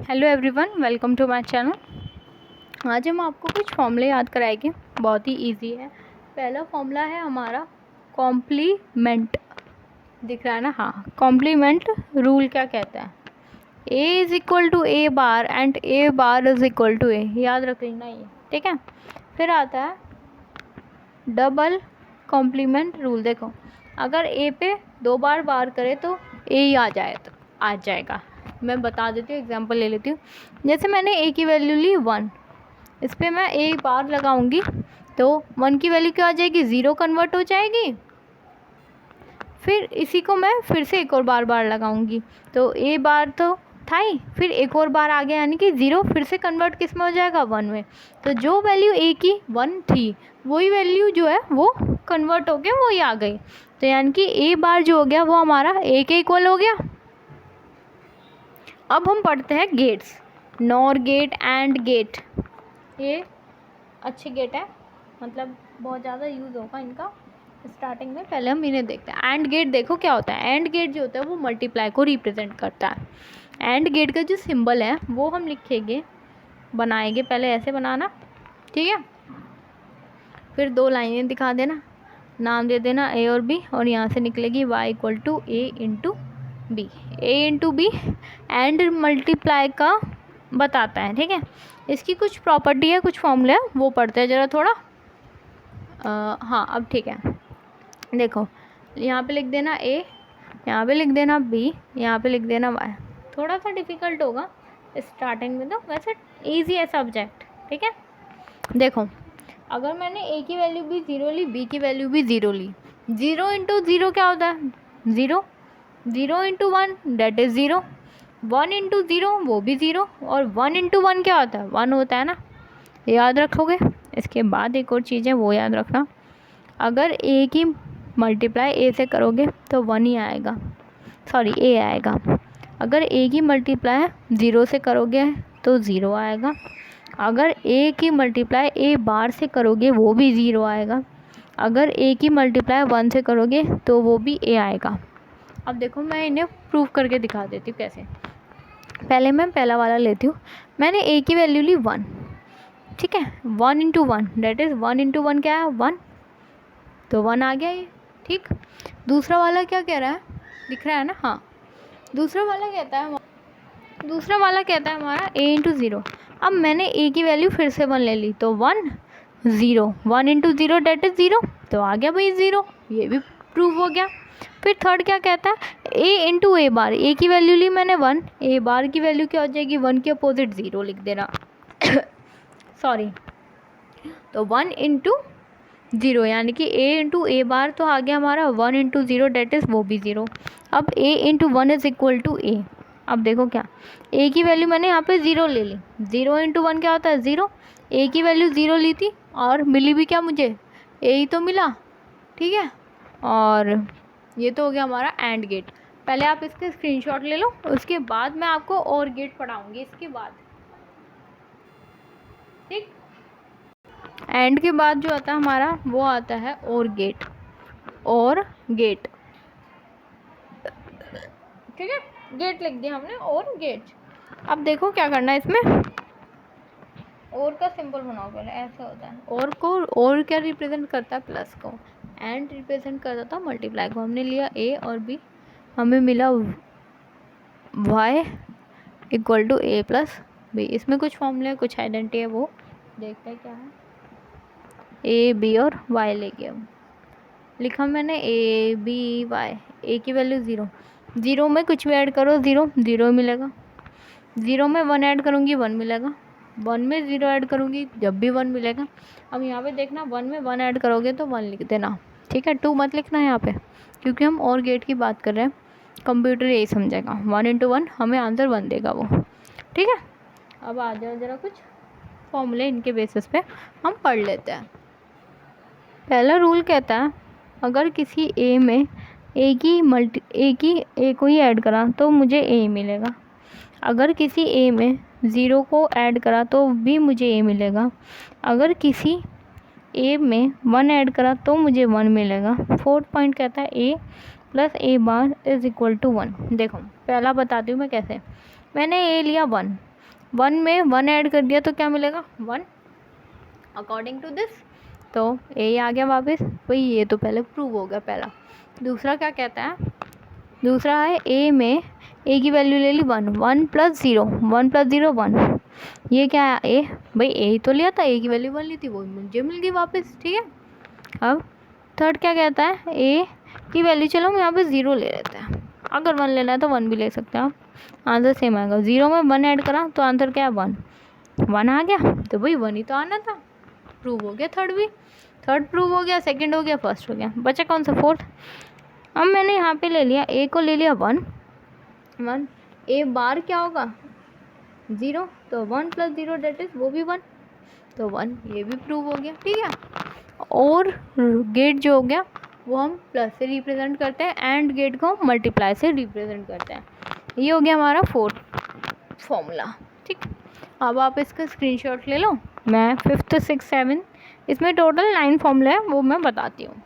Hello everyone, welcome to my channel. आज हम आपको कुछ फॉर्मूले याद कराएंगे, बहुत ही इजी है। पहला फॉर्मूला है हमारा कॉम्प्लीमेंट। दिख रहा है ना? हाँ, कॉम्प्लीमेंट रूल क्या कहता है? A is equal to A bar and A bar is equal to A. याद रख लेना ये, ठीक है। फिर आता है डबल कॉम्प्लीमेंट रूल। देखो, अगर ए पे 2 बार बार करे तो ए ही आ जाएगा। मैं बता देती हूँ, एग्जांपल ले लेती हूँ। जैसे मैंने ए की वैल्यू ली 1, इस पर मैं ए बार लगाऊंगी तो 1 की वैल्यू क्या आ जाएगी? 0 कन्वर्ट हो जाएगी। फिर इसी को मैं फिर से एक और बार लगाऊंगी तो ए बार तो था ही, फिर एक और बार आ गया, यानी कि 0 फिर से कन्वर्ट किस में हो जाएगा? 1 में। तो जो वैल्यू ए की 1 थी वही वैल्यू जो है वो कन्वर्ट हो गया, वही आ गई। तो यानी कि ए बार जो हो गया वो हमारा ए के इक्वल हो गया। अब हम पढ़ते हैं gates, nor gate, and gate. ये अच्छे गेट है, मतलब बहुत ज़्यादा यूज़ होगा इनका स्टार्टिंग में। पहले हम इन्हें देखते हैं। एंड गेट देखो क्या होता है। एंड गेट जो होता है वो मल्टीप्लाई को रिप्रेजेंट करता है। एंड गेट का जो सिंबल है वो हम लिखेंगे, बनाएंगे। पहले ऐसे बनाना, ठीक है। फिर 2 लाइनें दिखा देना, नाम दे देना ए और बी, और यहाँ से निकलेगी y equal to A into B. A into B and multiply का बताता है, ठीक है। इसकी कुछ प्रॉपर्टी है, कुछ फॉर्मूला है, वो पढ़ते हैं ज़रा थोड़ा। हाँ, अब ठीक है। देखो, यहाँ पे लिख देना a, यहाँ पे लिख देना b, यहाँ पे लिख देना y। थोड़ा सा डिफ़िकल्ट होगा स्टार्टिंग में, तो वैसे इजी है सब्जेक्ट, ठीक है। देखो, अगर मैंने a की वैल्यू भी 0 ली, b की वैल्यू भी 0 ली, 0 इंटू 0 क्या होता है? 0। 0 इंटू 1 डेट इज़ 0। 1 इंटू 0 वो भी 0, और 1 इंटू 1 क्या होता है? 1 होता है ना, याद रखोगे। इसके बाद एक और चीज़ है, वो याद रखना। अगर a की मल्टीप्लाई a से करोगे तो 1 ही आएगा, सॉरी a आएगा। अगर a की मल्टीप्लाई 0 से करोगे तो 0 आएगा। अगर a की मल्टीप्लाई a बार से करोगे वो भी 0 आएगा। अगर a की मल्टीप्लाई 1 से करोगे तो वो भी a आएगा। अब देखो, मैं इन्हें प्रूव करके दिखा देती हूँ कैसे। पहले मैं पहला वाला लेती हूँ। मैंने a की वैल्यू ली 1, ठीक है। 1 इंटू 1 डेट इज़ 1 इंटू 1 क्या है? 1, तो 1 आ गया ये, ठीक। दूसरा वाला क्या कह रहा है? दिख रहा है ना? हाँ, दूसरा वाला कहता है हमारा a इंटू 0। अब मैंने a की वैल्यू फिर से 1 ले ली तो 1 0, 1 इंटू 0 डेट इज़ 0, तो आ गया भाई 0, ये भी प्रूव हो गया। फिर थर्ड क्या कहता है? a into A bar. a की वैल्यू ली मैंने 1, a बार की वैल्यू क्या हो जाएगी? 1 के अपोजिट 0 लिख देना सॉरी, तो 1 इंटू 0, यानी कि a इंटू ए बार तो आ गया हमारा 1 इंटू 0 डेट इज़ वो भी 0। अब a into 1 is equal to a। अब देखो क्या, a की वैल्यू मैंने यहाँ पे 0 ले ली। 0 इंटू 1 क्या होता है? 0। a की वैल्यू 0 ली थी और मिली भी क्या मुझे? a ही तो मिला, ठीक है। और ये तो हो गया हमारा एंड गेट। पहले आप इसके स्क्रीनशॉट ले लो, उसके बाद मैं आपको और गेट पढ़ाऊँगी इसके बाद, ठीक। एंड के बाद जो आता है हमारा वो आता है और गेट। और गेट, ठीक है। गेट लिख दिया हमने, और गेट। अब देखो क्या करना है इसमें। और का सिंबल बनाओ पहले, ऐसा होता है और को। और क्या रिप्रेजेंट करता है? प्लस को। एंड रिप्रेजेंट करता था मल्टीप्लाई को। हमने लिया a और b, हमें मिला y equal to a plus b। इसमें कुछ फॉर्मूले, कुछ आइडेंटिटी है, वो देखते हैं क्या है। a b और y लेके अब लिखा मैंने a b y। a की वैल्यू 0, 0 में कुछ भी ऐड करो 0 0 मिलेगा। 0 में 1 ऐड करूँगी 1 मिलेगा। 1 में 0 ऐड करूँगी जब भी 1 मिलेगा। अब यहाँ पे देखना, 1 में 1 ऐड करोगे तो 1 लिख देना, ठीक है। 2 मत लिखना यहाँ पे, क्योंकि हम और गेट की बात कर रहे हैं। कंप्यूटर यही समझेगा, 1 इंटू 1 हमें आंसर 1 देगा वो, ठीक है। अब आ जाओ ज़रा, कुछ फॉर्मूले इनके बेसिस पे हम पढ़ लेते हैं। पहला रूल कहता है, अगर किसी a में a को ही ऐड करा तो मुझे a मिलेगा। अगर किसी a में 0 को ऐड करा तो भी मुझे a मिलेगा। अगर किसी a में 1 ऐड करा तो मुझे 1 मिलेगा। फोर्थ पॉइंट कहता है a plus a bar is equal to 1। देखो, पहला बताती हूँ मैं कैसे। मैंने a लिया 1, 1 में 1 ऐड कर दिया तो क्या मिलेगा 1 अकॉर्डिंग टू दिस। तो ए आ गया वापस, भाई ये तो पहले प्रूव हो गया पहला। दूसरा क्या कहता है, दूसरा है ए में ए की वैल्यू ले ली 1, 1 प्लस 0, 1 प्लस 0 1, ये क्या है ए, भाई ए तो लिया था, ए की वैल्यू 1 ली थी, वो मुझे मिल गई वापस, ठीक है। अब थर्ड क्या कहता है, ए की वैल्यू चलो हम यहाँ पे 0 ले लेते हैं, अगर 1 लेना है तो 1 भी ले सकते हैं आप, आंसर सेम आएगा। 0 में 1 ऐड करा तो आंसर क्या है 1, 1 आ गया, तो भाई 1 ही तो आना था, प्रूव हो गया थर्ड भी, थर्ड प्रूव हो गया, सेकंड हो गया, फर्स्ट हो गया, बचा कौन सा फोर्थ। अब मैंने यहाँ पे ले लिया ए को ले लिया 1, 1 ए बार क्या होगा 0, तो 1 प्लस 0 डेट इज वो भी 1, तो 1 ये भी प्रूव हो गया, ठीक है। और गेट जो हो गया वो हम प्लस से रिप्रेजेंट करते हैं, एंड गेट को हम मल्टीप्लाई से रिप्रेजेंट करते हैं। ये हो गया हमारा फोर्थ फॉर्मूला, ठीक। अब आप इसका स्क्रीनशॉट ले लो, मैं 5th 6th 7 इसमें टोटल 9 फॉर्मूला है वो मैं बताती हूँ।